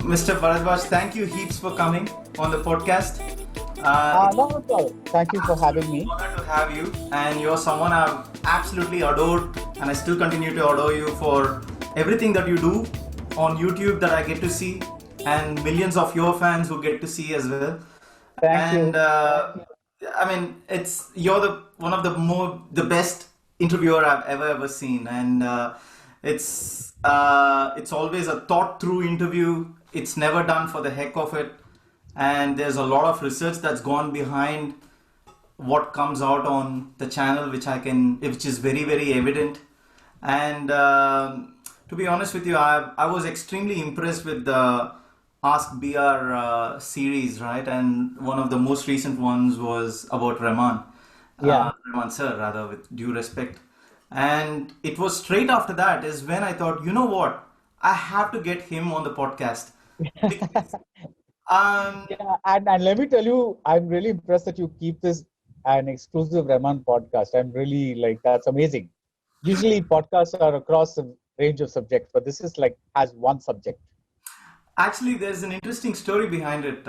Mr. Baradwaj, thank you heaps for coming on the podcast. No, at all. Thank you for having me. Honored to have you, and you're someone I've absolutely adored, and I still continue to adore you for everything that you do on YouTube that I get to see, and millions of your fans who get to see as well. Thank And you. I mean, you're the best interviewer I've ever seen, and it's always a thought through interview. It's never done for the heck of it, and there's a lot of research that's gone behind what comes out on the channel, which is very very evident. And to be honest with you, I was extremely impressed with the Ask BR series, right? And one of the most recent ones was about Rahman, Yeah. Rahman sir, rather, with due respect. And it was straight after that is when I thought, you know what, I have to get him on the podcast. Because, um, Yeah. And let me tell you, I'm really impressed that you keep this an exclusive Rahman podcast. I'm really that's amazing. Usually podcasts are across a range of subjects, but this is has one subject. Actually, there's an interesting story behind it.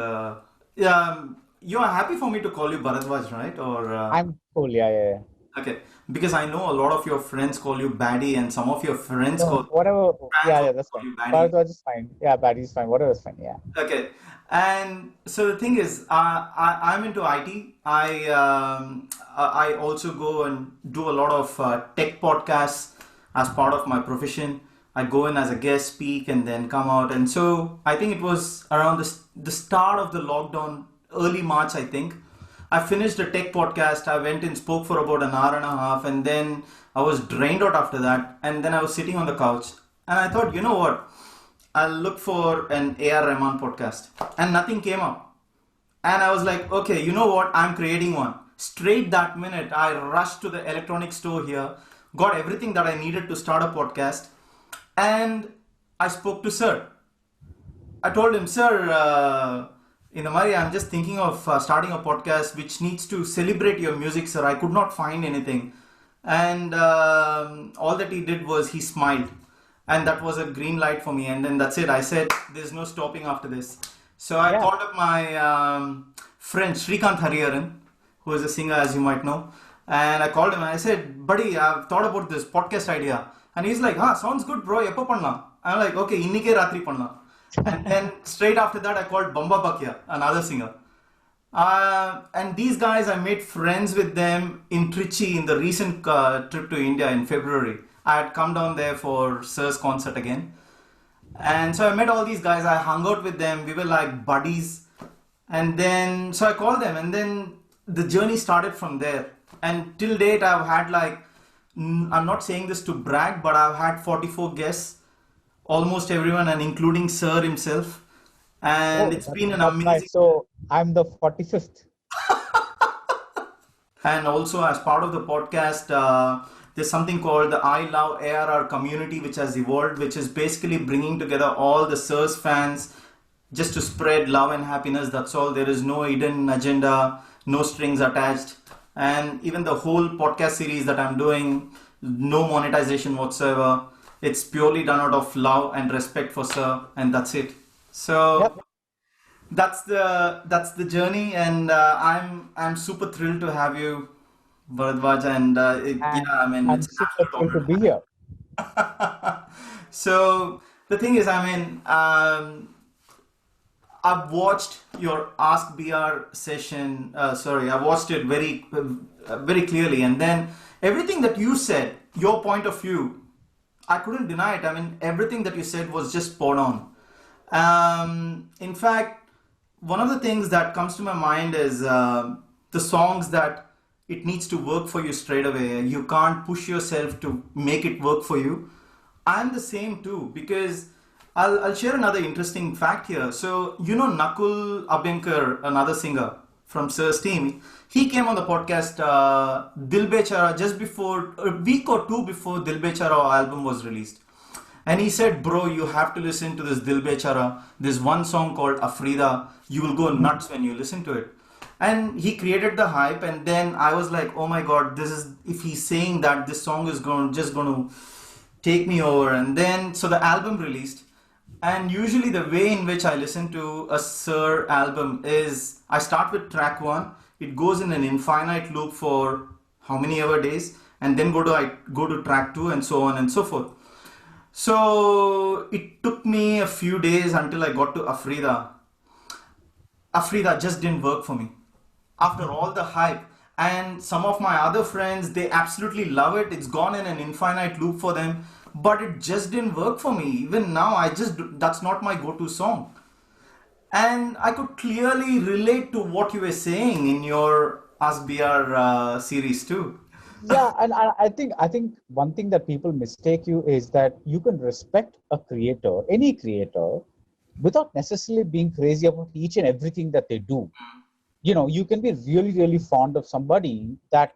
You are happy for me to call you Bharadwaj, right? Or I'm cool. Yeah. okay, because I know a lot of your friends call you Baddie, and some of your friends No, call whatever. fans also That's call fine. you Baddie. Bharadwaj is fine. Yeah, Baddy is fine. Whatever is fine. Yeah. Okay, and so the thing is, I'm into IT. I also go and do a lot of tech podcasts as part of my profession. I go in as a guest, speak, and then come out. And so I think it was around the start of the lockdown, early March, I think. I finished a tech podcast. I went and spoke for about an hour and a half, and then I was drained out after that. And then I was sitting on the couch, and I thought, you know what? I'll look for an A.R.RAHMAN podcast, and nothing came up. And I was like, okay, you know what? I'm creating one. Straight that minute, I rushed to the electronic store here, got everything that I needed to start a podcast, and I spoke to Sir. I told him, Sir, in Amari, I'm just thinking of starting a podcast which needs to celebrate your music, sir. I could not find anything. And all that he did was he smiled. And that was a green light for me. And then that's it. I said, there's no stopping after this. So I Yeah. called up my friend Srikanth Hariharan, who is a singer, as you might know. And I called him and I said, buddy, I've thought about this podcast idea. And he's like, sounds good, bro. Eppo pannalam? I'm like, okay, innike ratri pannalam. And then straight after that, I called Bamba Bakya, another singer. And these guys, I made friends with them in Trichy in the recent trip to India in February. I had come down there for Sir's concert again. And so I met all these guys. I hung out with them. We were like buddies. And then, so I called them, and then the journey started from there. And till date, I've had I'm not saying this to brag, but I've had 44 guests, almost everyone, and including Sir himself. And Oh, it's been an that's amazing. nice. So I'm the 45th. And also, as part of the podcast, there's something called the I Love ARR community, which has evolved, which is basically bringing together all the Sirs fans just to spread love and happiness. That's all. There is no hidden agenda, no strings attached. And even the whole podcast series that I'm doing, no monetization whatsoever. It's purely done out of love and respect for Sir, and that's it. So Yep. that's the journey, and I'm super thrilled to have you, Bharadwaj, and And yeah, I mean I'm it's an super absolute thrilled to be honor. here. So the thing is, I mean, I've watched your Ask BR session. Sorry, I watched it very clearly, and then everything that you said, your point of view, I couldn't deny it. I mean, everything that you said was just spot on. In fact, one of the things that comes to my mind is the songs that it needs to work for you straight away. You can't push yourself to make it work for you. I'm the same too, because I'll share another interesting fact here. So, you know, Nakul Abhyankar, another singer from Sir's team, he came on the podcast Dil Bechara just before, a week or two before Dil Bechara album was released. And he said, bro, you have to listen to this Dil Bechara. There's one song called Afrida. You will go nuts when you listen to it. And he created the hype, and then I was like, oh my god, this is, if he's saying that, this song is just going to take me over. And then, so the album released, And usually the way in which I listen to a Sir album is I start with track one. It goes in an infinite loop for how many ever days, and then I go to track two, and so on and so forth. So it took me a few days until I got to Afrida. Afrida just didn't work for me. After all the hype, and some of my other friends, they absolutely love it. It's gone in an infinite loop for them, but it just didn't work for me. Even now, that's not my go-to song. And I could clearly relate to what you were saying in your Ask BR series too. Yeah, and I think one thing that people mistake you is that you can respect a creator, any creator, without necessarily being crazy about each and everything that they do. You can be really fond of somebody that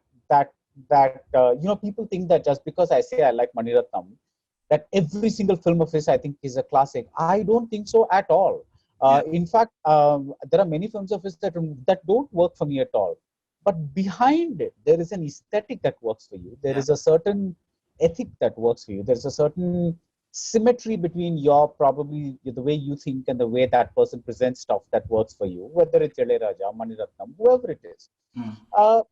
people think that just because I say I like Maniratnam, that every single film of his I think is a classic. I don't think so at all. Yeah. In fact, there are many films of his that don't work for me at all. But behind it, there is an aesthetic that works for you. There Yeah. is a certain ethic that works for you. There's a certain symmetry between your probably the way you think and the way that person presents stuff that works for you, whether it's Raja, Maniratnam, whoever it is, Mm.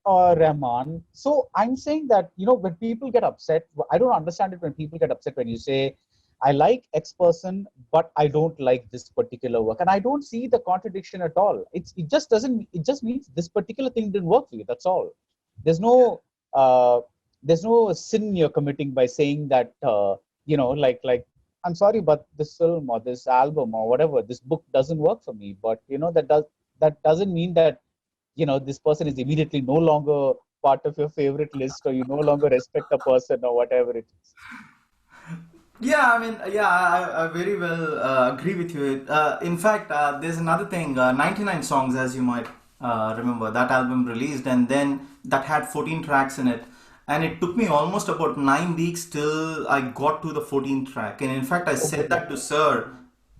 or Rahman. So I'm saying that, when people get upset, I don't understand it when people get upset when you say, I like X person, but I don't like this particular work. And I don't see the contradiction at all. It just means this particular thing didn't work for you. That's all. There's no, uh, there's no sin you're committing by saying that, like, I'm sorry, but this film or this album or whatever, this book doesn't work for me. But, that doesn't mean that, this person is immediately no longer part of your favorite list, or you no longer respect a person or whatever it is. Yeah, I mean, yeah, I very well agree with you. In fact, there's another thing, 99 songs, as you might remember, that album released, and then that had 14 tracks in it. And it took me almost about 9 weeks till I got to the 14th track. And in fact, I Oh, said goodness. that to Sir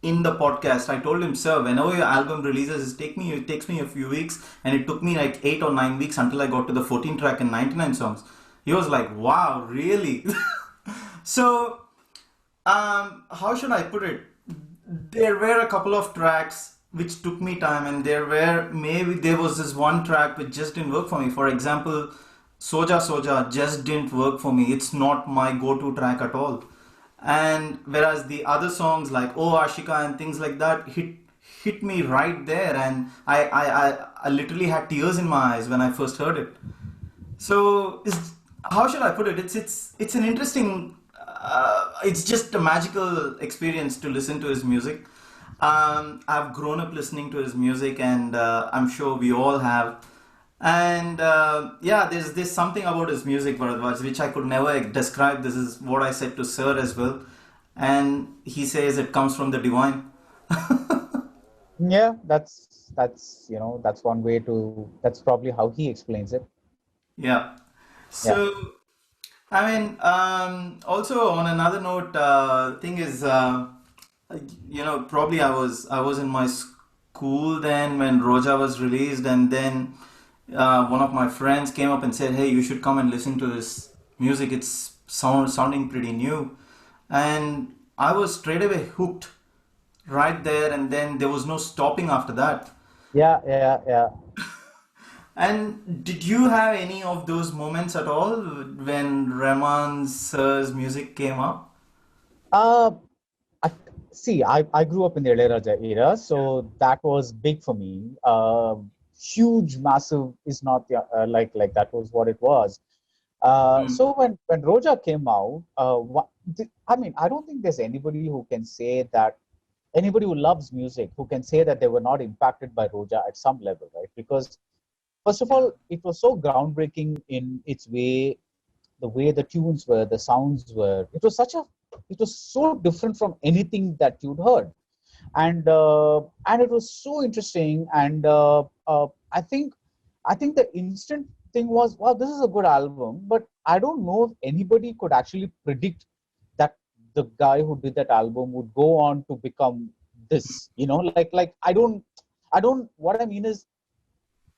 in the podcast. I told him, Sir, whenever your album releases, it takes me a few weeks, and it took me like 8 or 9 weeks until I got to the 14th track and 99 songs. He was like, wow, really? So, how should I put it? There were a couple of tracks which took me time, and there was this one track which just didn't work for me. For example, Soja Soja just didn't work for me. It's not my go-to track at all. And whereas the other songs like Oh Ashika and things like that hit me right there, and I literally had tears in my eyes when I first heard it. So, how should I put it? It's an interesting. It's just a magical experience to listen to his music. I've grown up listening to his music, and I'm sure we all have. And yeah, there's something about his music, Bharadwaj, which I could never describe. This is what I said to Sir as well, and he says it comes from the divine. Yeah, that's one way to. That's probably how he explains it. Yeah. Yeah. So, I mean, also on another note, thing is, probably I was in my school then when Roja was released, and then one of my friends came up and said, "Hey, you should come and listen to this music. It's sounding pretty new," and I was straight away hooked right there, and then there was no stopping after that. Yeah, yeah, yeah. And did you have any of those moments at all when Rahman sir's music came up? Uh, I, See, I grew up in the Raja era, so that was big for me. Huge, massive is not like that was what it was. Mm. So when Roja came out, I mean, I don't think there's anybody who can say that anybody who loves music who can say that they were not impacted by Roja at some level, right? Because first of Yeah. all, it was so groundbreaking in its way, the way the tunes were, the sounds were. It was so different from anything that you'd heard, and it was so interesting. And I think the instant thing was, wow, this is a good album. But I don't know if anybody could actually predict that the guy who did that album would go on to become this. Like I don't. What I mean is,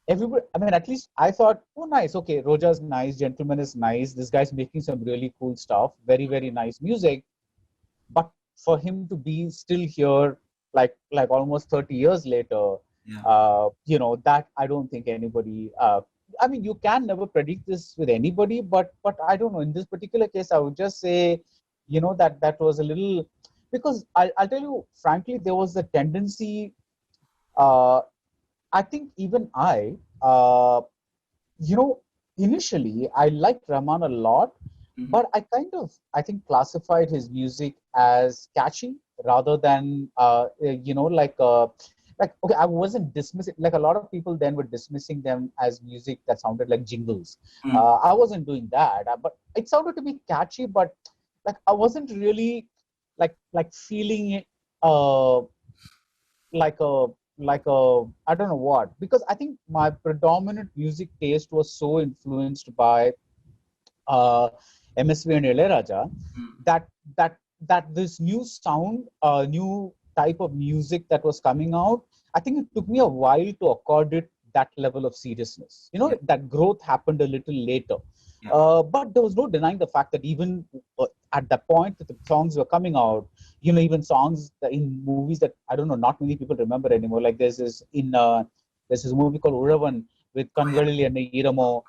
everybody, I mean, at least I thought, oh, nice, okay, Roja's nice, Gentleman is nice, this guy's making some really cool stuff, very nice music. But for him to be still here, like almost 30 years later, Yeah. That I don't think anybody. I mean, you can never predict this with anybody, but I don't know. In this particular case, I would just say, that was a little, because I'll tell you frankly, there was a tendency. Uh, I think even you know, initially I liked Rahman a lot, Mhm. but I think classified his music as catchy rather than, okay, I wasn't dismissing, like a lot of people then were dismissing them as music that sounded like jingles. Mm. I wasn't doing that, but it sounded to be catchy, but like I wasn't really like feeling it, like a I don't know what, because I think my predominant music taste was so influenced by uh, MSV and Ilayaraja Mm. that that that this new sound, new type of music that was coming out, I think it took me a while to accord it that level of seriousness. Yeah. That growth happened a little later. Yeah. But there was no denying the fact that even at that point that the songs were coming out, even songs in movies that I don't know, not many people remember anymore. Like there's this movie called Uravan with Oh, yeah. Kangalil and Iramo.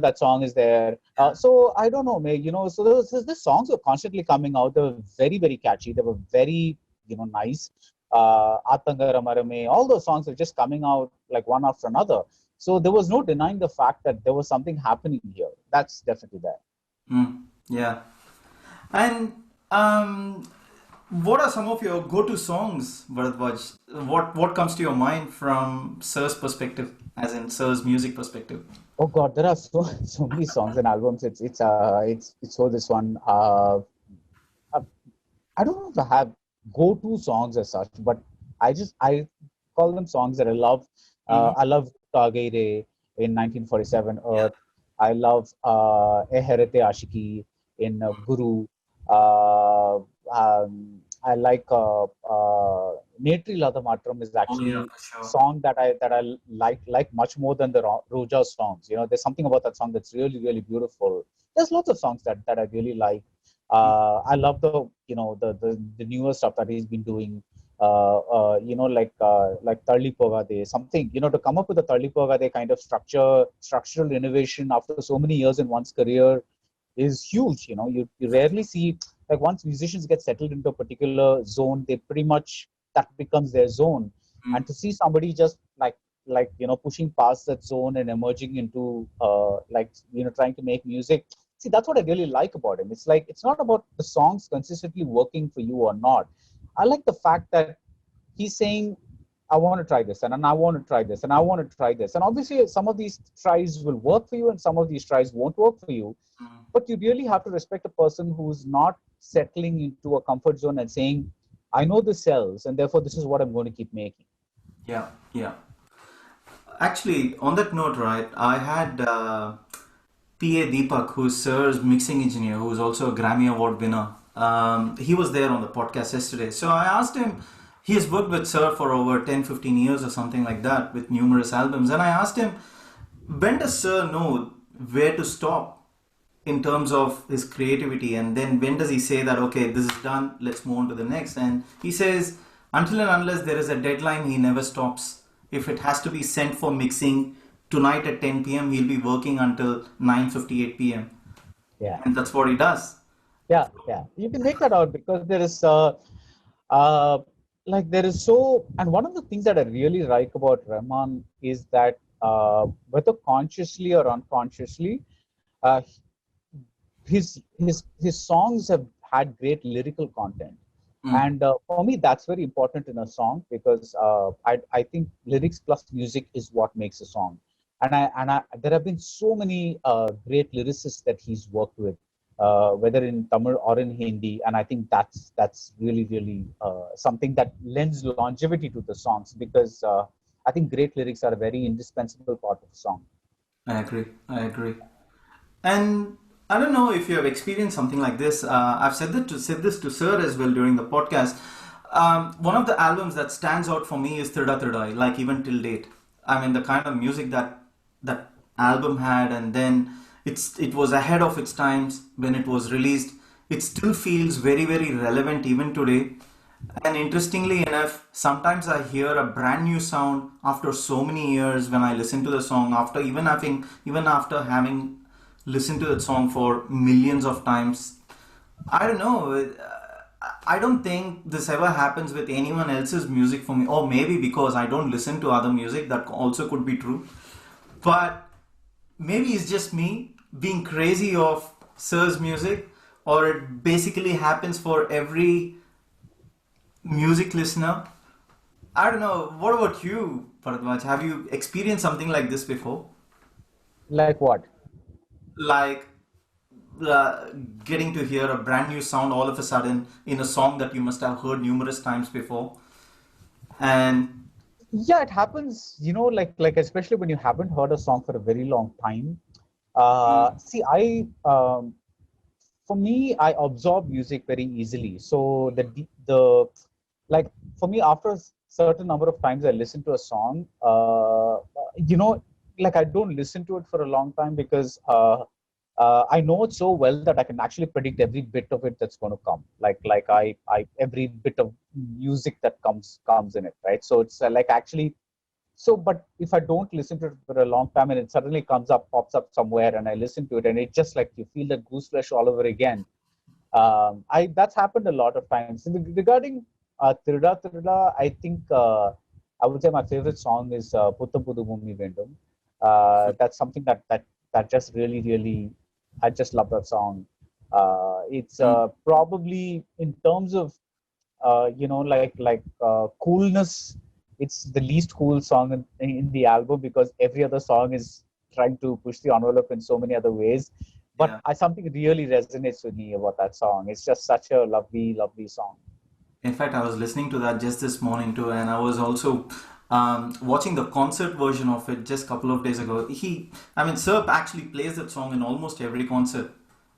That song is there. Yeah. So I don't know, so the songs were constantly coming out. They were very, very catchy. They were very, nice. Atangara Marame, all those songs were just coming out like one after another. So there was no denying the fact that there was something happening here. That's definitely there. Mm. Yeah. And what are some of your go-to songs, Bharadwaj? What comes to your mind from Sir's perspective, as in Sir's music perspective? Oh God, there are so so many songs and albums. It's so this one. Uh, I don't know if I have go-to songs as such, but I call them songs that I love. Hmm. I love Tagaire in 1947 Yeah. Earth. I love Eherete Ashiki in Guru. I like Netri Lada Matram is Oh, yeah, actually for a sure. song that I like much more than the Roja songs. There's something about that song that's really, really beautiful. There's lots of songs that I really like. I love the newer stuff that he's been doing. Like Tarli Pogade, something, to come up with a Tarli Pogade kind of structural innovation after so many years in one's career is huge. You rarely see, like, once musicians get settled into a particular zone, they pretty much, that becomes their zone. Mm. And to see somebody just pushing past that zone and emerging into trying to make music. See, that's what I really like about him. It's like, it's not about the songs consistently working for you or not. I like the fact that he's saying, I want to try this, and I want to try this, and I want to try this. And obviously, some of these tries will work for you, and some of these tries won't work for you. Mm. But you really have to respect a person who's not settling into a comfort zone and saying, I know this sells, and therefore this is what I'm going to keep making. Yeah. Yeah. Actually, on that note, right, I had PA Deepak, who's Sir's mixing engineer, who's also a Grammy Award winner. He was there on the podcast yesterday. So I asked him, he has worked with Sir for over 10, 15 years or something like that with numerous albums. And I asked him, when does Sir know where to stop in terms of his creativity? And then when does he say that, okay, this is done, let's move on to the next? And he says, until and unless there is a deadline, he never stops. If it has to be sent for mixing tonight at 10 p.m., he'll be working until 9:58 p.m. Yeah, And that's what he does. yeah. You can make that out because there is, uh, there is so, and one of the things that I really like about Rahman is that whether consciously or unconsciously, uh, his songs have had great lyrical content, Mm. and for me that's very important in a song because I think lyrics plus music is what makes a song. And there have been so many great lyricists that he's worked with, whether in Tamil or in Hindi, and I think that's really, really something that lends longevity to the songs, because I think great lyrics are a very indispensable part of a song. I agree. I agree. And I don't know if you have experienced something like this. I've said this to Sir as well during the podcast. One of the albums that stands out for me is Thirda Thirdai, like even till date. I mean, the kind of music that album had, and then it was ahead of its times when it was released. it still feels very, very relevant even today. And interestingly enough, sometimes I hear a brand new sound after so many years when I listen to the song, after even after having listened to that song for millions of times. I don't know. I don't think this ever happens with anyone else's music for me, or maybe because I don't listen to other music, that also could be true. But maybe it's just me being crazy of Sir's music, or it basically happens for every music listener. I don't know. What about you, Bharadwaj? Have you experienced something like this before? Like what? Like uh, getting to hear a brand new sound all of a sudden in a song that you must have heard numerous times before. And Yeah, it happens, like especially when you haven't heard a song for a very long time. See, for me, I absorb music very easily. So like for me, after a certain number of times I listen to a song, like I don't listen to it for a long time because I know it so well that I can actually predict every bit of it that's going to come. Like every bit of music that comes in it, right? So it's like actually but if I don't listen to it for a long time and it suddenly pops up somewhere, and I listen to it, and it just like you feel the goose flesh all over again. I That's happened a lot of times. Regarding Tirda Tirda, I think I would say my favorite song is Puttam Pudu Bhumi Vendum. That's something that just really, I just love that song. It's probably in terms of coolness, it's the least cool song in the album because every other song is trying to push the envelope in so many other ways. But yeah, something really resonates with me about that song. It's just such a lovely song. in fact, I was listening to that just this morning too, and I was also watching the concert version of it just a couple of days ago. I mean, Serp actually plays that song in almost every concert.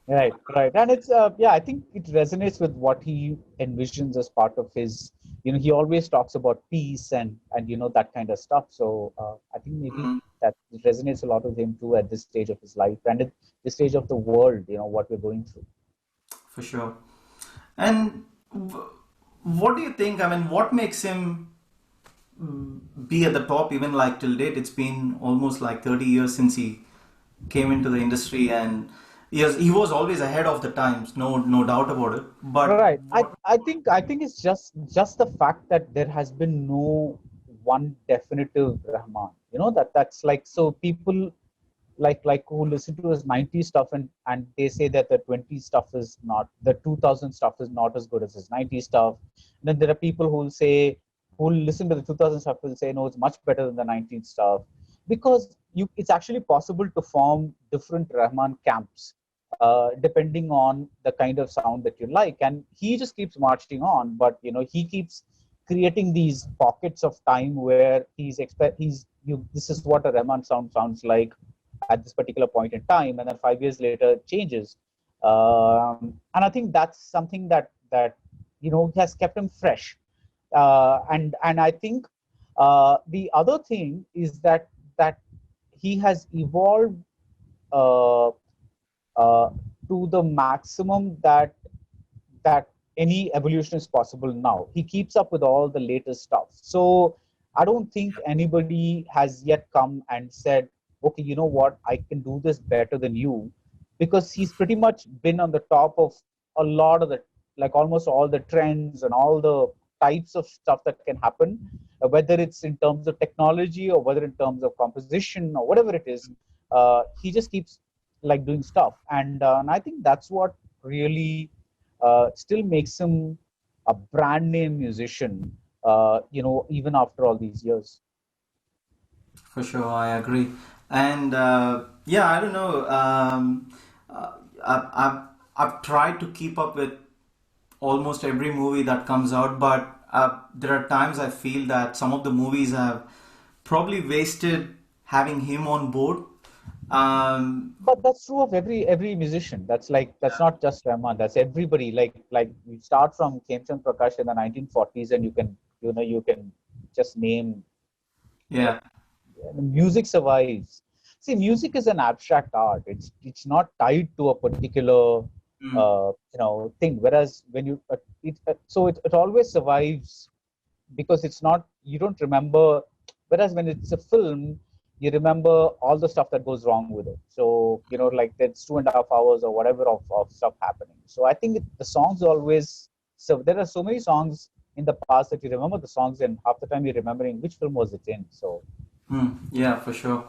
Right. And it's, I think it resonates with what he envisions as part of his, he always talks about peace and, that kind of stuff. So I think maybe Mhm. that resonates a lot with him too at this stage of his life and at this stage of the world, what we're going through. For sure. And what do you think? I mean, what makes him be at the top even like till date? It's been almost like 30 years since he came into the industry, and yes, he was always ahead of the times, no doubt about it. But Right. what? I think it's just the fact that there has been no one definitive Rahman. That's like so people like who listen to his 90s stuff and they say that the 20s stuff is not the 2000 stuff is not as good as his 90s stuff. And then there are people who listen to the 2000 stuff will say no, it's much better than the 19th stuff because it's actually possible to form different Rahman camps depending on the kind of sound that you like, and he just keeps marching on. But he keeps creating these pockets of time where this is what a Rahman sound sounds like at this particular point in time, and then 5 years later it changes. And I think that's something that has kept him fresh. And I think the other thing is that he has evolved uh, uh, to the maximum that any evolution is possible now. He keeps up with all the latest stuff. So I don't think anybody has yet come and said, okay, you know what, I can do this better than you, because he's pretty much been on the top of a lot of the, like almost all the trends and all the types of stuff that can happen, whether it's in terms of technology or whether in terms of composition or whatever it is. He just keeps like doing stuff, and I think that's what really still makes him a brand name musician, even after all these years. For sure, I agree. And yeah, I don't know. Uh, I've tried to keep up with almost every movie that comes out, but there are times I feel that some of the movies have probably wasted having him on board. But that's true of every musician. That's not just Rahman. That's everybody. Like you start from Khemchand Prakash in the 1940s, and you can just name, like, Yeah, music survives. See, music is an abstract art. It's not tied to a particular Mm. thing. Whereas when you it always survives because it's not, you don't remember. Whereas when it's a film, you remember all the stuff that goes wrong with it. So like that's 2.5 hours or whatever of stuff happening. So I think the songs always. So there are so many songs in the past that you remember the songs, and half the time you're remembering which film was it in. So Yeah, for sure.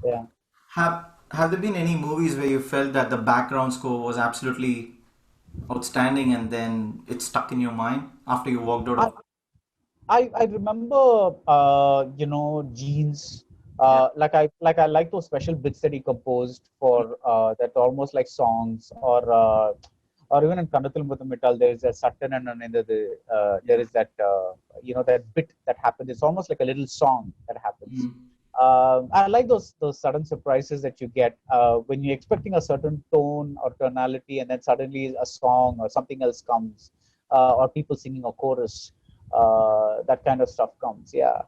yeah. Have there been any movies where you felt that the background score was absolutely outstanding and then it stuck in your mind after you walked out I, of? I remember Jeans. Yeah. Like I like those special bits that he composed for that almost like songs, or even in Kandathil Muthamittal there is a Sattan and there Yeah. is that that bit that happens. It's almost like a little song that happens. Mm. I like those sudden surprises that you get when you're expecting a certain tone or tonality, and then suddenly a song or something else comes, or people singing a chorus. That kind of stuff comes. Yeah.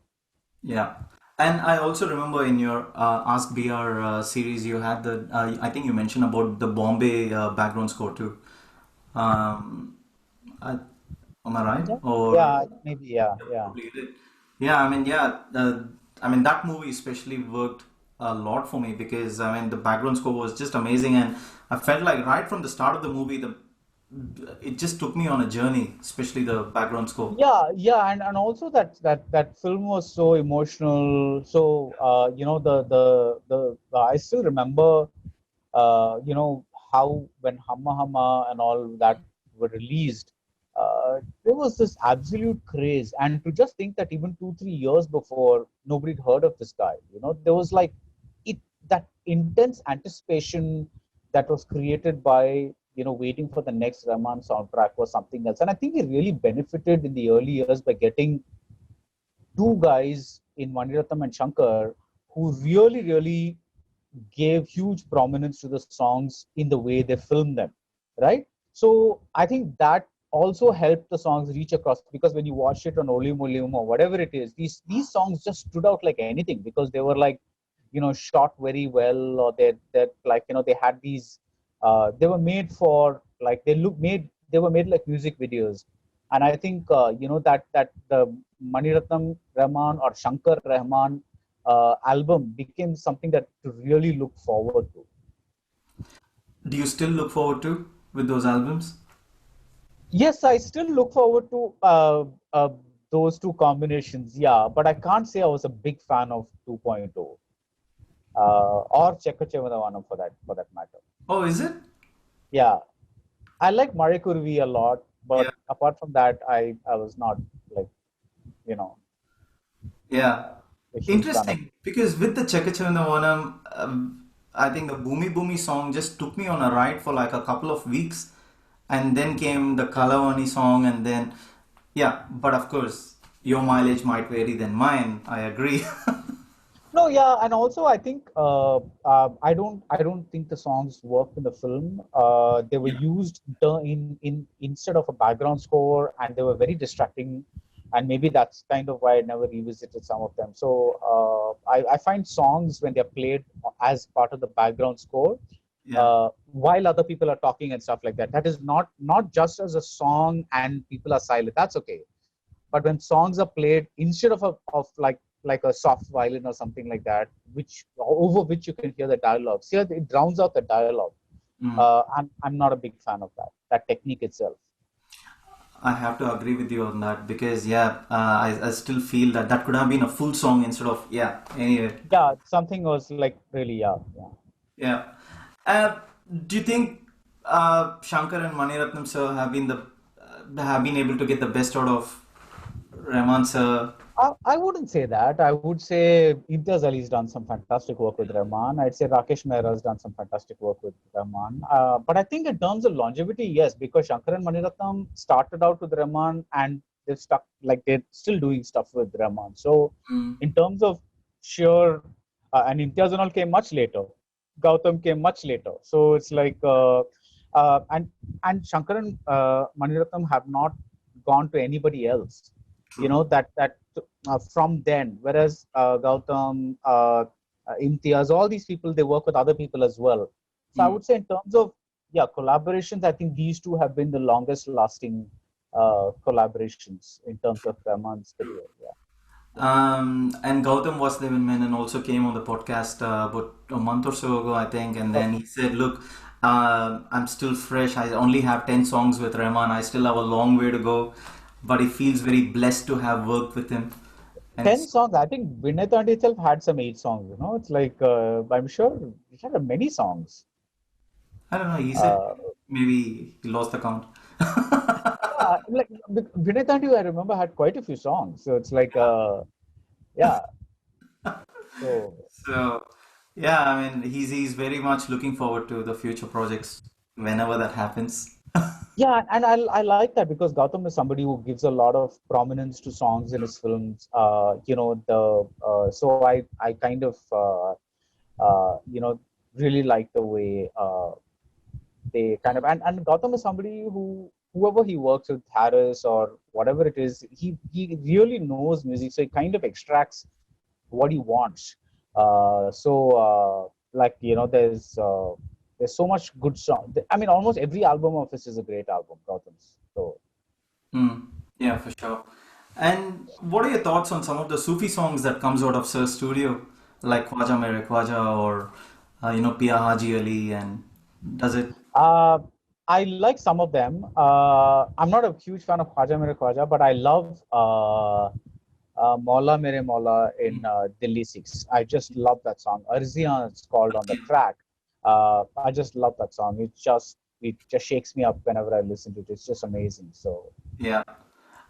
Yeah. And I also remember in your Ask BR series, you had I think you mentioned about the Bombay background score too. Um, I, am I right? Yeah. Or Yeah. Maybe. Yeah. yeah, Yeah. probably did. Yeah, I mean, yeah, I mean that movie especially worked a lot for me because I mean the background score was just amazing, and I felt like right from the start of the movie, the it just took me on a journey, especially the background score. Yeah, and also that film was so emotional. So I still remember how when Hamma Hamma and all that were released, there was this absolute craze. And to just think that even 2-3 years before, nobody'd heard of this guy. There was like it that intense anticipation that was created by waiting for the next Rahman soundtrack or something else. And I think he really benefited in the early years by getting two guys in Maniratnam and Shankar who really gave huge prominence to the songs in the way they filmed them, right? So I think that also helped the songs reach across, because when you watch it on Olium Olium or whatever it is, these songs just stood out like anything because they were like shot very well, or they like they had these they were made for like they were made like music videos. And I think that the Maniratnam Rahman or Shankar Rahman album became something that to really look forward to. Do you still look forward to with those albums? Yes, I still look forward to those two combinations. Yeah, but I can't say I was a big fan of 2.0 or Chekka Chevadavanam for that matter. Oh, is it? Yeah, I like Mare Kurvi a lot, Yeah. but apart from that, I was not like you know Yeah. a huge fan of. Interesting, because with the Chekachavanavanam, I think the Boomy Boomy song just took me on a ride for like a couple of weeks, and then came the Kalavani song, and then yeah, but of course your mileage might vary than mine. I agree. No, yeah, and also I think I don't think the songs worked in the film. They were Yeah. used in instead of a background score, and they were very distracting. And maybe that's kind of why I never revisited some of them. So I find songs when they're played as part of the background score, Yeah. while other people are talking and stuff like that. That is not just as a song and people are silent. That's okay. But when songs are played instead of like a soft violin or something like that, which over which you can hear the dialogues, here it drowns out the dialogue. Mm. I'm not a big fan of that technique itself. I have to agree with you on that because yeah, I still feel that that could have been a full song instead of yeah. Anyway, Yeah, something was like really, yeah. yeah. Uh, do you think Shankar and Maniratnam sir have been able to get the best out of Rahman sir? I wouldn't say that. I would say Imtiaz Ali's done some fantastic work with Rahman. I'd say Rakesh Mehra's done some fantastic work with Rahman. But I think in terms of longevity, yes, because Shankar and Maniratnam started out with Rahman and they've stuck, like they're still doing stuff with Rahman. So Mm. in terms of sheer, and Imtiaz and all came much later. Gautam came much later. So it's like, uh, and and Shankar and Maniratnam have not gone to anybody else. True. That from then. Whereas Gautam, Imtiaz, all these people, they work with other people as well. So I Mm. would say in terms of yeah, collaborations. I think these two have been the longest lasting collaborations in terms of Rahman's career. Yeah. And Gautam Vasudevan Menon also came on the podcast about a month or so ago, I think, and then he said, "Look, I'm still fresh. I only have 10 songs with Rahman. I still have a long way to go, but he feels very blessed to have worked with him." And 10 it's, songs. I think Vinay Thandi itself had some 8 songs. It's like, I'm sure it had many songs. I don't know. He said Uh, maybe he lost the count. yeah, like Vinay Thandi, I remember had quite a few songs. So it's like, yeah. So So, yeah, I mean, he's very much looking forward to the future projects whenever that happens. yeah, and I like that because Gautam is somebody who gives a lot of prominence to songs in his films. So I kind of really like the way they kind of and Gautam is somebody who whoever he works with, Harris or whatever it is, he really knows music, so he kind of extracts what he wants. Like there's so much good song. I mean, almost every album of his is a great album, Gautam's. So Hmm. Yeah, for sure. And what are your thoughts on some of the Sufi songs that comes out of Sir's studio, like Khwaja Mere Khwaja or Pia Haji Ali, and does it? uh, I like some of them. I'm not a huge fan of Khwaja Mere Khwaja, but I love Maula Mere Maula in Delhi 6. I just love that song. Arzian, it's called on the track. I just love that song. It just shakes me up whenever I listen to it. It's just amazing. So Yeah.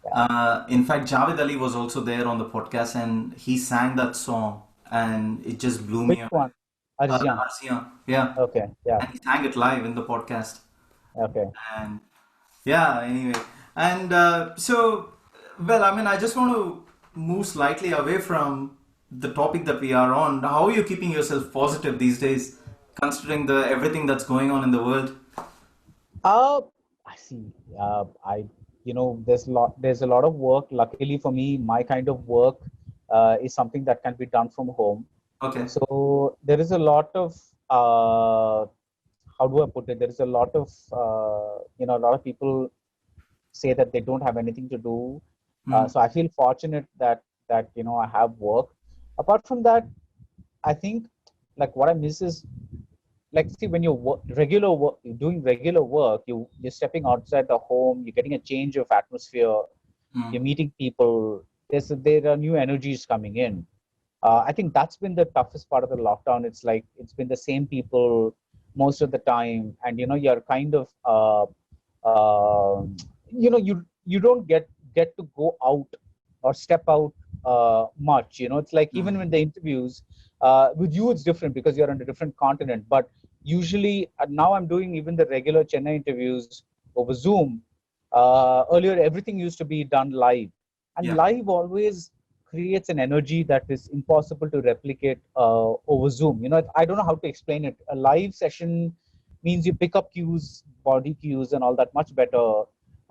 yeah. In fact, Javed Ali was also there on the podcast, and he sang that song, and it just blew me Which away. one? Arzian. Arsia, yeah, Okay. Yeah. and he sang it live in the podcast. Okay. And yeah, anyway. And well, I mean, I just want to move slightly away from the topic that we are on. How are you keeping yourself positive these days, considering the everything that's going on in the world? Uh, I see. There's a lot of work. Luckily for me, my kind of work is something that can be done from home. Okay. So there is a lot of how do I put it? There is a lot of a lot of people say that they don't have anything to do. Hmm. So I feel fortunate that I have work. Apart from that, I think like what I miss is like see when you're doing regular work, you're stepping outside the home, you're getting a change of atmosphere, Hmm. you're meeting people. There are new energies coming in. I think that's been the toughest part of the lockdown. It's like it's been the same people most of the time, and you're kind of you don't get to go out or step out much. It's like even Hmm. when the interviews with you, it's different because you're on a different continent. But usually now I'm doing even the regular Chennai interviews over Zoom. Earlier, everything used to be done live, and Yeah. live always creates an energy that is impossible to replicate over Zoom. I don't know how to explain it. A live session means you pick up cues, body cues, and all that much better.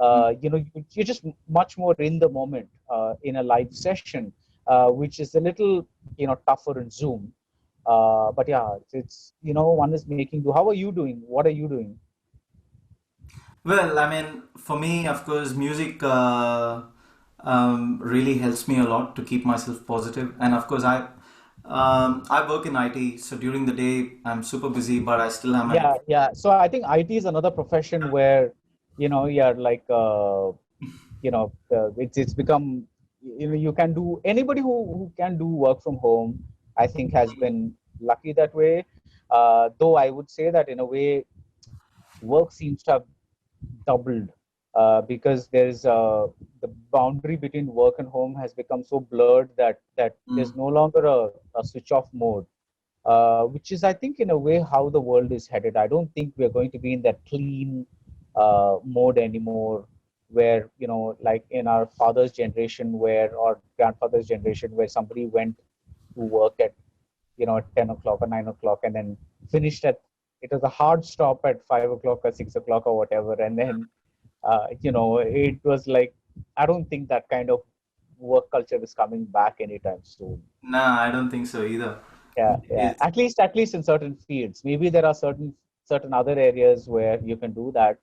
Hmm. You're just much more in the moment in a live session, which is a little, tougher in Zoom. But yeah, one is making do. How are you doing? What are you doing? Well, I mean, for me, of course, music really helps me a lot to keep myself positive. And of course, I work in IT, so during the day I'm super busy, but I still have my Yeah, yeah. So I think IT is another profession where, you're like, it's become, you can do anybody who can do work from home. I think has been lucky that way. Though I would say that in a way, work seems to have doubled because the boundary between work and home has become so blurred that there's Mm. no longer a switch off mode, which is, I think, in a way how the world is headed. I don't think we're going to be in that clean mode anymore, where like in our father's generation, or grandfather's generation, where somebody went to work at 10 o'clock or 9 o'clock and then finished at it was a hard stop at 5 o'clock or 6 o'clock or whatever, and then it was like I don't think that kind of work culture is coming back anytime soon. Nah, I don't think so either. Yeah, yeah. It's, At least in certain fields. Maybe there are certain certain other areas where you can do that.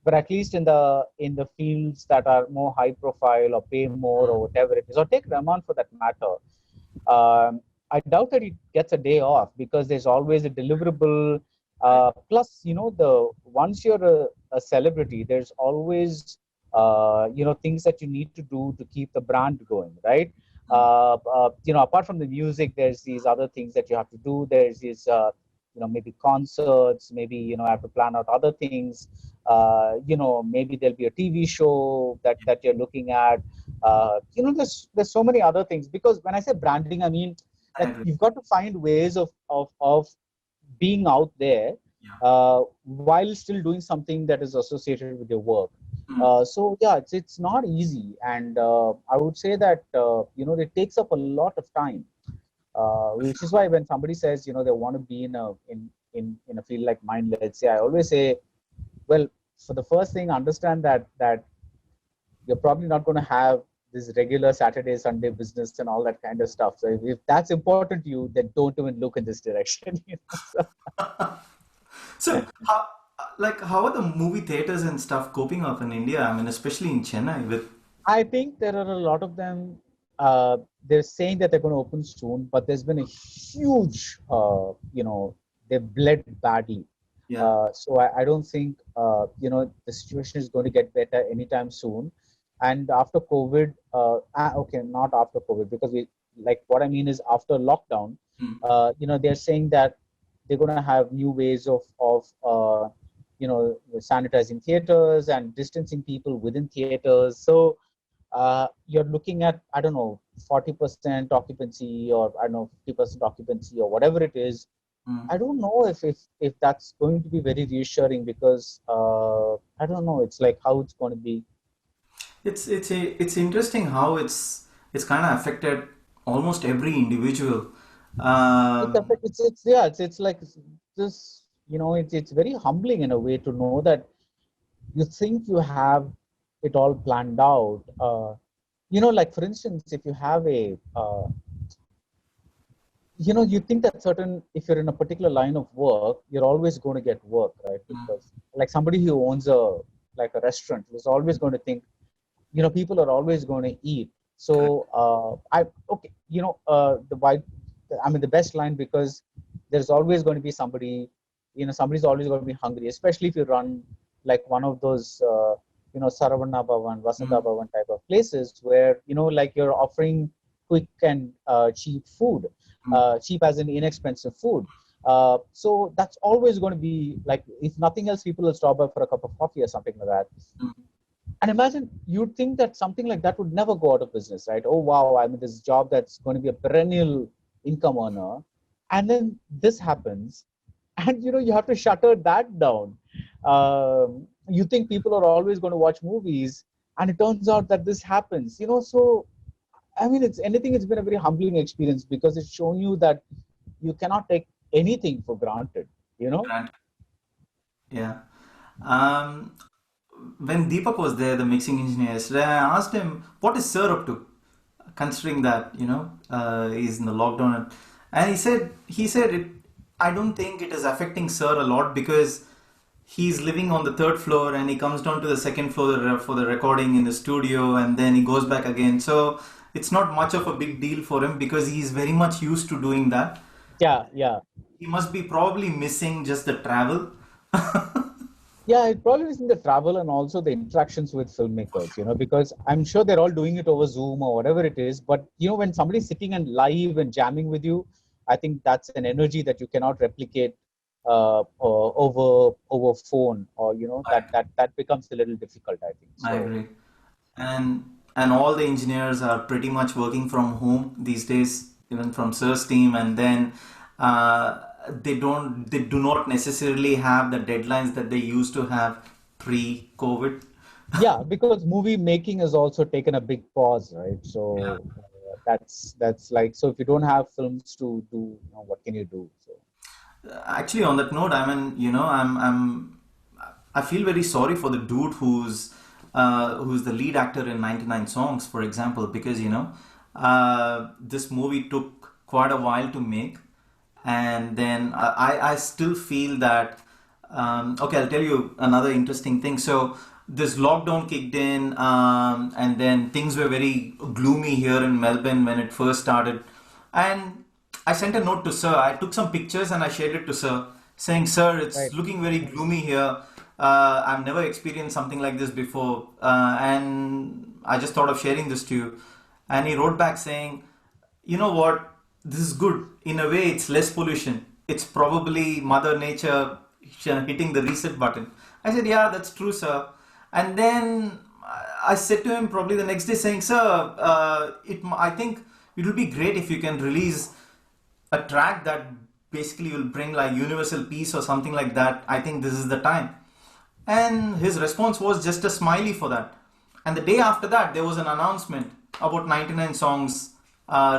But at least in the fields that are more high profile or pay more or whatever it is, or take Rahman for that matter, I doubt that he gets a day off because there's always a deliverable. Plus, the once you're a celebrity, there's always things that you need to do to keep the brand going, right? Apart from the music, there's these other things that you have to do. There's these maybe concerts, maybe I have to plan out other things. Maybe there'll be a TV show that you're looking at. There's so many other things, because when I say branding, I mean I that agree. you've got to find ways of being out there Yeah. while still doing something that is associated with your work. Mm. So yeah, it's not easy, and I would say that it takes up a lot of time, which is why when somebody says they want to be in a field like mine, let's say, I always say, well, for the first thing, understand that you're probably not going to have this regular Saturday, Sunday business and all that kind of stuff. So if that's important to you, then don't even look in this direction. So So, how are the movie theaters and stuff coping up in India? I mean, especially in Chennai with, I think there are a lot of them. They're saying that they're going to open soon, but there's been a huge, they've bled badly. yeah. So I don't think, the situation is going to get better anytime soon. And after COVID, okay, not after COVID, because what I mean is after lockdown, Mm. they're saying that they're going to have new ways of sanitizing theaters and distancing people within theaters. So you're looking at, I don't know, 40% occupancy, or I don't know, 50% occupancy, or whatever it is. Mm. I don't know if that's going to be very reassuring, because I don't know. It's like how it's going to be. It's interesting how it's kind of affected almost every individual. Um, It's like this. It's very humbling in a way to know that you think you have it all planned out. Like for instance, if you have you think that if you're in a particular line of work, you're always going to get work, right? mm, Because like somebody who owns a restaurant is always going to think, people are always going to eat. correct. So okay, the best line, because there's always going to be somebody, somebody's always going to be hungry, especially if you run like one of those, Saravana Bhavan, Vasanta Mm, Bhavan type of places where, like you're offering quick and cheap food, mm, cheap as in inexpensive food. So that's always going to be like, if nothing else, people will stop by for a cup of coffee or something like that. mm. And imagine, you'd think that something like that would never go out of business, right? Oh, wow. I mean, this job that's going to be a perennial income earner. And then this happens. And, you have to shutter that down. You think people are always going to watch movies. And it turns out that this happens, so, I mean, it's been a very humbling experience, because it's shown you that you cannot take anything for granted, you know? Grant. Yeah. Um, when Deepak was there, the mixing engineer, yesterday, I asked him, what is Sir up to? Considering that, he's in the lockdown. And he said it, I don't think it is affecting Sir a lot because he's living on the third floor and he comes down to the second floor for the recording in the studio and then he goes back again. So it's not much of a big deal for him because he's very much used to doing that. Yeah, yeah. He must be probably missing just the travel. Yeah, it probably is in the travel and also the interactions with filmmakers, because I'm sure they're all doing it over Zoom or whatever it is. But, when somebody's sitting and live and jamming with you, I think that's an energy that you cannot replicate over phone, or, I that becomes a little difficult, I think. I So, agree. And all the engineers are pretty much working from home these days, even from Sir's team, and then they do not necessarily have the deadlines that they used to have pre-COVID. yeah, because movie making has also taken a big pause, right? Yeah. So that's like, so if you don't have films to do, what can you do? So. Actually, on that note, I mean, I feel very sorry for the dude who's the lead actor in 99 Songs, for example, because this movie took quite a while to make, and then I still feel that Okay, I'll tell you another interesting thing. So this lockdown kicked in, and then things were very gloomy here in Melbourne when it first started. And I sent a note to Sir. I took some pictures and I shared it to Sir, saying, "Sir, it's Right. looking very gloomy here. I've never experienced something like this before, and I just thought of sharing this to you." And he wrote back saying, "You know what? This is good. In a way, it's less pollution. It's probably Mother Nature hitting the reset button." I said, "Yeah, that's true, sir." And then I said to him probably the next day, saying, "Sir, I think it will be great if you can release a track that basically will bring like universal peace or something like that. I think this is the time." And his response was just a smiley for that. And the day after that, there was an announcement about 99 songs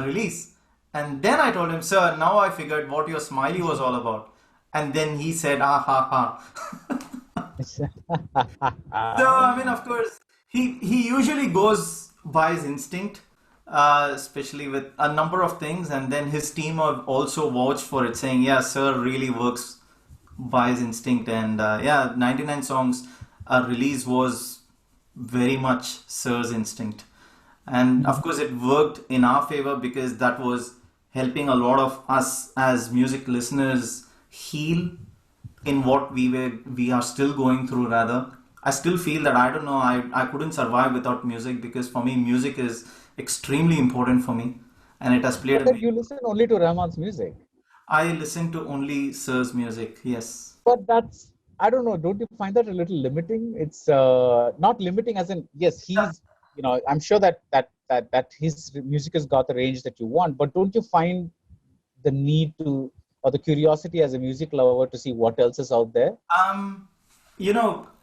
release. And then I told him, "Sir, now I figured what your smiley was all about." And then he said, "Ah ha ha." So, I mean, of course, he usually goes by his instinct, especially with a number of things. And then his team have also vouched for it, saying, "Yeah, sir really works by his instinct." And yeah, 99 songs release was very much Sir's instinct. And of course, it worked in our favor because that was helping a lot of us as music listeners heal in what we are still going through. Rather, I still feel that I don't know, I couldn't survive without music, because for me music is extremely important for me, and it has played But a then big. you listen only to Rahman's music. I listen to only Sir's music. Yes. But that's, I don't know, don't you find that a little limiting? It's not limiting as in, yes, he's, I'm sure that his music has got the range that you want, but don't you find the need to, or the curiosity as a music lover to see what else is out there? Um,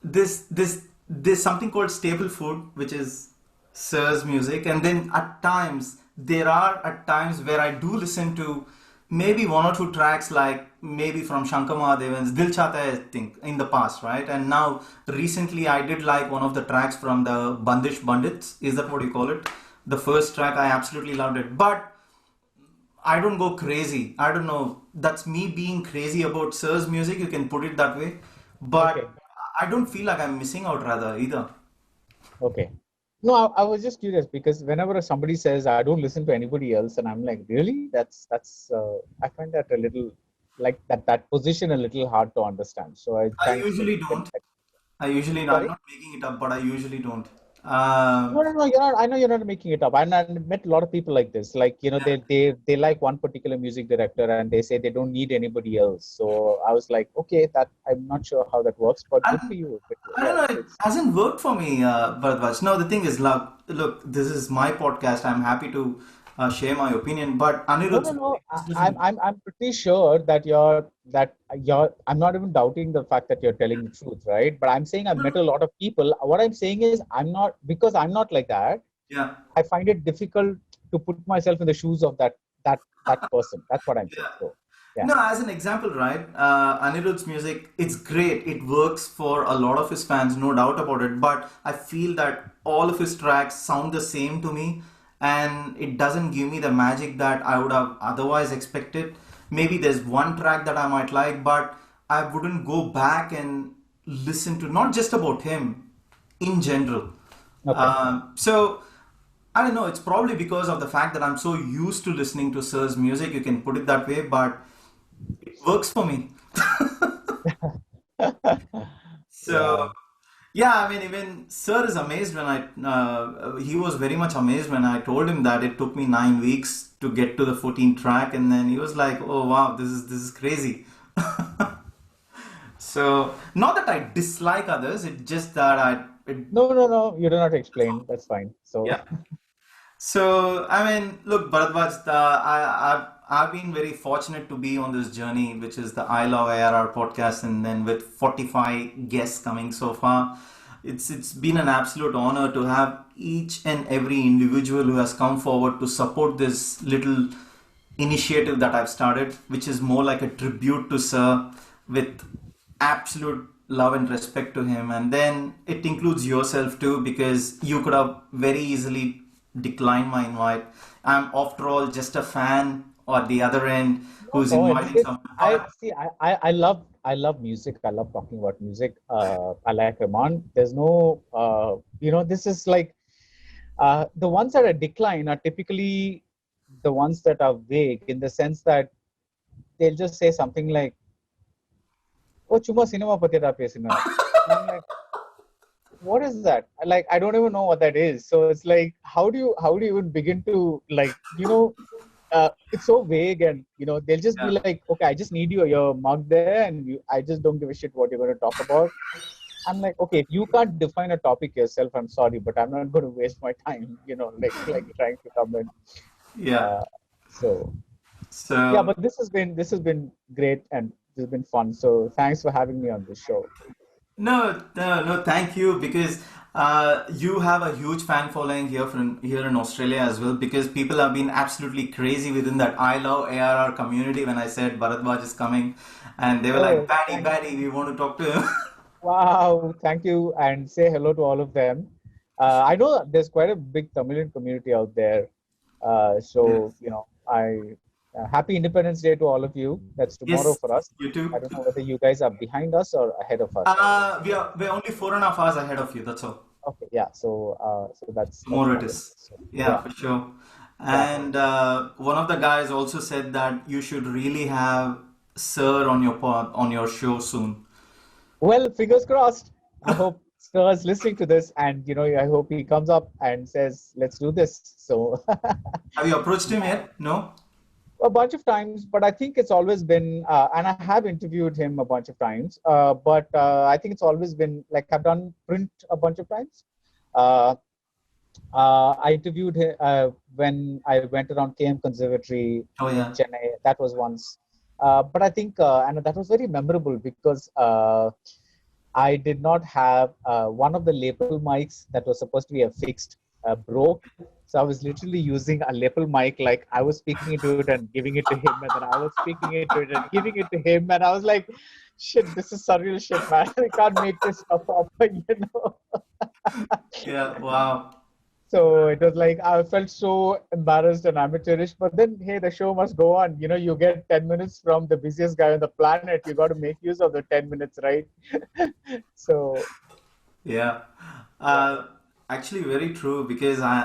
there's something called staple food, which is Sir's music, and then at times where I do listen to maybe one or two tracks, like maybe from Shankar Mahadevan's Dil Chahta Hai, I think, in the past, right? And now recently I did like one of the tracks from the Bandish Bandits. Is that what you call it? The first track, I absolutely loved it, but I don't go crazy. I don't know. That's me being crazy about Sir's music. You can put it that way. But Okay. I don't feel like I'm missing out rather either. Okay. No, I was just curious because whenever somebody says I don't listen to anybody else, and I'm like, really? I find that a little like that position a little hard to understand. So I I thanks for usually don't. I'm sorry. not making it up, but I usually don't. No, no, no. You're not. I know you're not making it up. I met a lot of people like this. Like Yeah. they like one particular music director, and they say they don't need anybody else. So I was like, okay, that I'm not sure how that works, but good for And you. But I don't yeah, know, it hasn't worked for me, Bharadwaj. No, the thing is, look, this is my podcast. I'm happy to share my opinion, but no, no, Anirudh's no. music is different. I'm pretty sure that you're. I'm not even doubting the fact that you're telling the truth, right? But I'm saying I've met a lot of people. What I'm saying is I'm not because I'm not like that. Yeah. I find it difficult to put myself in the shoes of that person. That's what I'm saying. Yeah. So, yeah. No, as an example, right? Anirudh's music, it's great. It works for a lot of his fans, no doubt about it. But I feel that all of his tracks sound the same to me, and it doesn't give me the magic that I would have otherwise expected. Maybe there's one track that I might like, but I wouldn't go back and listen to, not just about him, in general. Okay. So I don't know. It's probably because of the fact that I'm so used to listening to Sir's music. You can put it that way, but it works for me. Yeah. So yeah, I mean, even Sir is amazed when he was very much amazed when I told him that it took me 9 weeks to get to the 14th track, and then he was like, "Oh wow, this is crazy." So not that I dislike others, it's just that No, no, no. You don't have to explain. That's fine. So, yeah. So, I mean, look, Bharadwaj, I've been very fortunate to be on this journey, which is the I Love ARR podcast, and then with 45 guests coming so far. It's been an absolute honor to have each and every individual who has come forward to support this little initiative that I've started, which is more like a tribute to Sir, with absolute love and respect to him. And then it includes yourself too, because you could have very easily declined my invite. I'm, after all, just a fan or the other end no, who's no. inviting Anyways, someone. I see. I love. I love music. I love talking about music. I like Rahman. There's no, this is like the ones that are decline are typically the ones that are vague in the sense that they'll just say something like, "Oh, chuma cinema patira pesina." I'm like, what is that? Like, I don't even know what that is. So it's like, how do you even begin to like, it's so vague, and they'll just be Yeah. like, okay, I just need your mug there, and I just don't give a shit what you're going to talk about. I'm like, okay, if you can't define a topic yourself, I'm sorry, but I'm not going to waste my time, like trying to come in. Yeah. So yeah, So but this has been great, and this has been fun. So thanks for having me on this show. no, no, no, thank you because you have a huge fan following here in Australia as well because people have been absolutely crazy within that I love ARR community when I said Baradwaj is coming, and they were like, Oh, Batty, thank Batty, we want to talk to him. Wow, thank you, and say hello to all of them. I know there's quite a big Tamilian community out there. So, Yes, I happy Independence Day to all of you. That's tomorrow yes, for us. you I too. don't know whether you guys are behind us or ahead of us. We're only 4.5 hours ahead of you. That's all. Okay, yeah. So that's Tomorrow it fine. is. So, Yeah, yeah, for sure. yeah. And one of the guys also said that you should really have Sir on on your show soon. Well, fingers crossed. I hope Sir is listening to this, and I hope he comes up and says, "Let's do this." So. Have you approached him yet? No? A bunch of times, but I think it's always been, and I have interviewed him a bunch of times, but I think it's always been like I've done print a bunch of times. Uh, I interviewed him when I went around KM Conservatory Oh in yeah. Chennai. That was once. But I think, and that was very memorable because I did not have one of the lapel mics that was supposed to be a fixed broke. So I was literally using a lapel mic, like I was speaking into it and giving it to him, and then I was speaking into it and giving it to him, and I was like, "Shit, this is surreal shit, man. I can't make this stuff up." Yeah, wow. So it was like I felt so embarrassed and amateurish. But then, hey, the show must go on. You get 10 minutes from the busiest guy on the planet. You got to make use of the 10 minutes, right? So Yeah. yeah, Uh, Actually, very true because I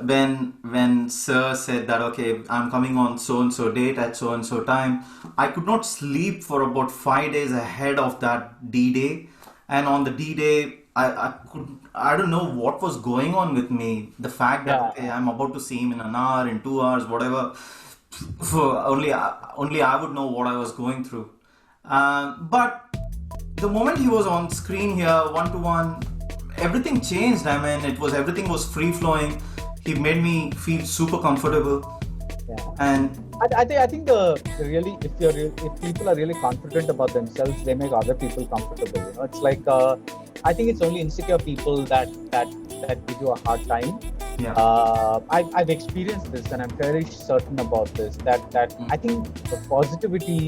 when Sir said that okay, I'm coming on so and so date at so and so time, I could not sleep for about 5 days ahead of that D day, and on the D day, I don't know what was going on with me. The fact that yeah. okay, I'm about to see him in an hour, in 2 hours, whatever. For only I would know what I was going through. But the moment he was on screen here, one to one, everything changed. I mean, everything was free flowing. He made me feel super comfortable, Yeah. and I think the really if people are really confident about themselves, they make other people comfortable. It's like I think it's only insecure people that give you a hard time. yeah, I've experienced this, and I'm very certain about this. That I think the positivity,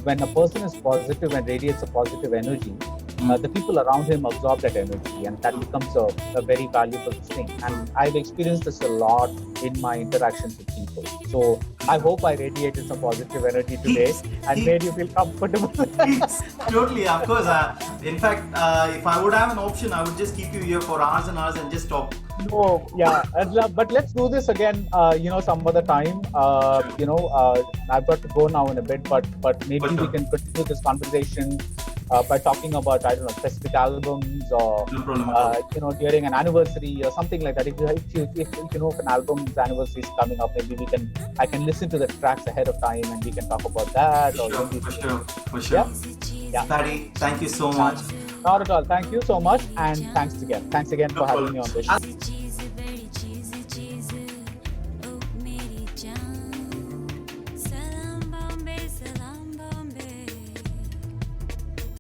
when a person is positive and radiates a positive energy, the people around him absorb that energy, and that becomes a very valuable thing. And I've experienced this a lot in my interactions with people. So I hope I radiated some positive energy today he's and he made you feel comfortable. he's totally, of course. In fact, if I would have an option, I would just keep you here for hours and hours and just talk. No, yeah, but let's do this again. Some other time. I've got to go now in a bit, but maybe For we sure, can continue this conversation by talking about, I don't know, specific albums, or no problem at all. during an anniversary or something like that. If you know if an album's anniversary is coming up, maybe I can listen to the tracks ahead of time and we can talk about that. For Or sure, maybe, for sure, for yeah, sure. yeah. Patty, thank you so much. Not at all. Thank you so much, and thanks again. Thanks again No for having me on problem. this show.